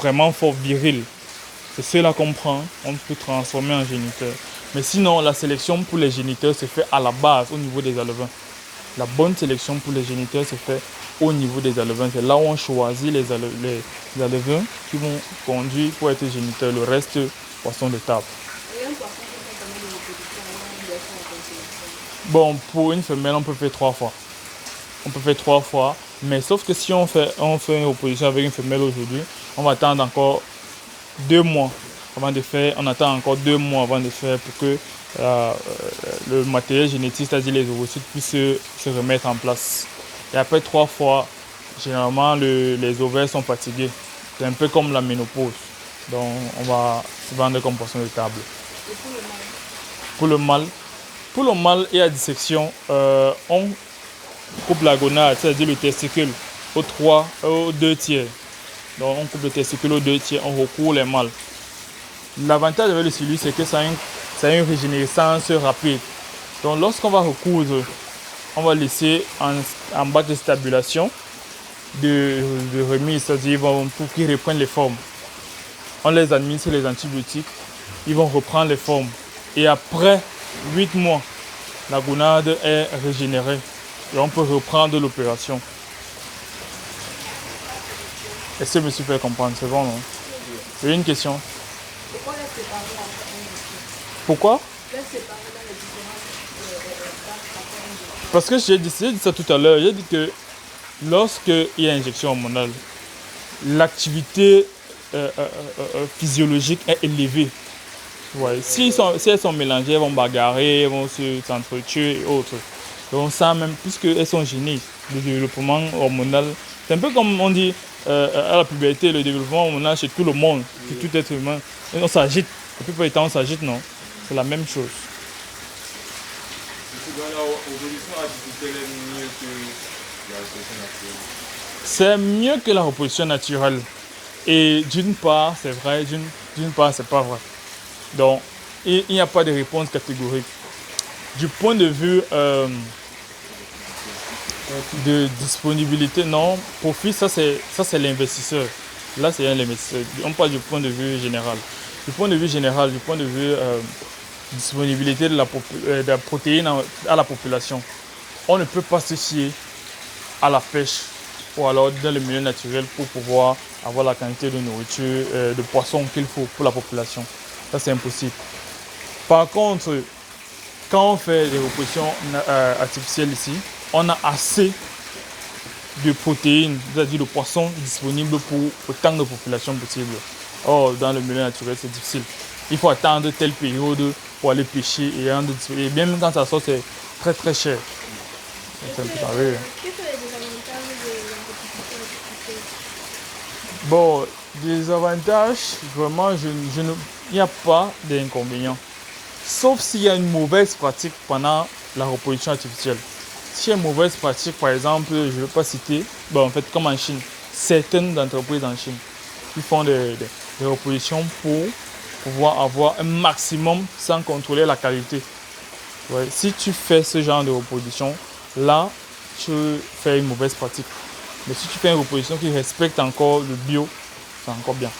vraiment fort, viril, c'est ceux-là qu'on prend, on peut transformer en géniteur. Mais sinon, la sélection pour les géniteurs se fait à la base, au niveau des alevins. La bonne sélection pour les géniteurs se fait au niveau des alevins. C'est là où on choisit les alevins qui vont conduire pour être géniteurs. Le reste, poisson de table. Bon, pour une femelle, on peut faire 3 fois. On peut faire 3 fois. Mais sauf que si on fait une reproduction avec une femelle aujourd'hui, on va attendre encore 2 mois avant de faire. On attend encore 2 mois avant de faire pour que le matériel génétique, c'est-à-dire les ovocytes, puissent se remettre en place. Et après 3 fois, généralement, les ovaires sont fatigués. C'est un peu comme la ménopause. Donc, on va se vendre comme poisson de table. Et pour le mâle? Pour le mâle et à dissection, on coupe la gonade, c'est-à-dire le testicule, aux 2 tiers. Donc, on coupe le testicule aux 2 tiers, on recourt les mâles. L'avantage avec le silure, c'est que ça a une régénérescence rapide. Donc, lorsqu'on va recoudre, on va laisser en bas de stabulation de remise, c'est-à-dire pour qu'ils reprennent les formes. On les administre les antibiotiques, ils vont reprendre les formes. Et après 8 mois, la gonade est régénérée et on peut reprendre l'opération. Est-ce que je me suis fait comprendre? C'est bon, non? C'est une question. Pourquoi les séparer après? Pourquoi? Les séparer dans les différentes Parce que j'ai dit ça tout à l'heure. J'ai dit que lorsqu'il y a injection hormonale, l'activité physiologique est élevée. Ouais. Si elles sont mélangées, elles vont bagarrer, elles vont s'entretuer et autres. Donc ça même, puisqu'elles sont génies, le développement hormonal, c'est un peu comme on dit à la puberté, le développement hormonal chez tout le monde, chez tout être humain. Et on s'agite, la plupart du temps on s'agite, non? C'est la même chose. C'est mieux que la reproduction naturelle. Et d'une part, c'est vrai, d'une part, c'est pas vrai. Donc, il n'y a pas de réponse catégorique. Du point de vue de disponibilité, non, profit, ça c'est l'investisseur. Là, c'est un investisseur. On parle du point de vue général. Du point de vue général, du point de vue disponibilité de la protéine à la population, on ne peut pas se fier à la pêche ou alors dans le milieu naturel pour pouvoir avoir la quantité de nourriture, de poissons qu'il faut pour la population. Ça, c'est impossible. Par contre, quand on fait des reproductions artificielles ici, on a assez de protéines, c'est-à-dire de poissons disponibles pour autant de populations possible. Or, dans le milieu naturel, c'est difficile. Il faut attendre telle période pour aller pêcher et même quand ça sort, c'est très très cher. C'est un peu pareil. Quels sont les désavantages de l'agriculture artificielle? Bon, des avantages, vraiment, il n'y a pas d'inconvénients. Sauf s'il y a une mauvaise pratique pendant la reproduction artificielle. S'il y a une mauvaise pratique, par exemple, je ne vais pas citer, bon, en fait, comme en Chine, certaines entreprises en Chine, qui font des reproductions pour pouvoir avoir un maximum sans contrôler la qualité. Ouais, si tu fais ce genre de reproduction, là, tu fais une mauvaise pratique. Mais si tu fais une reproduction qui respecte encore le bio, c'est encore bien.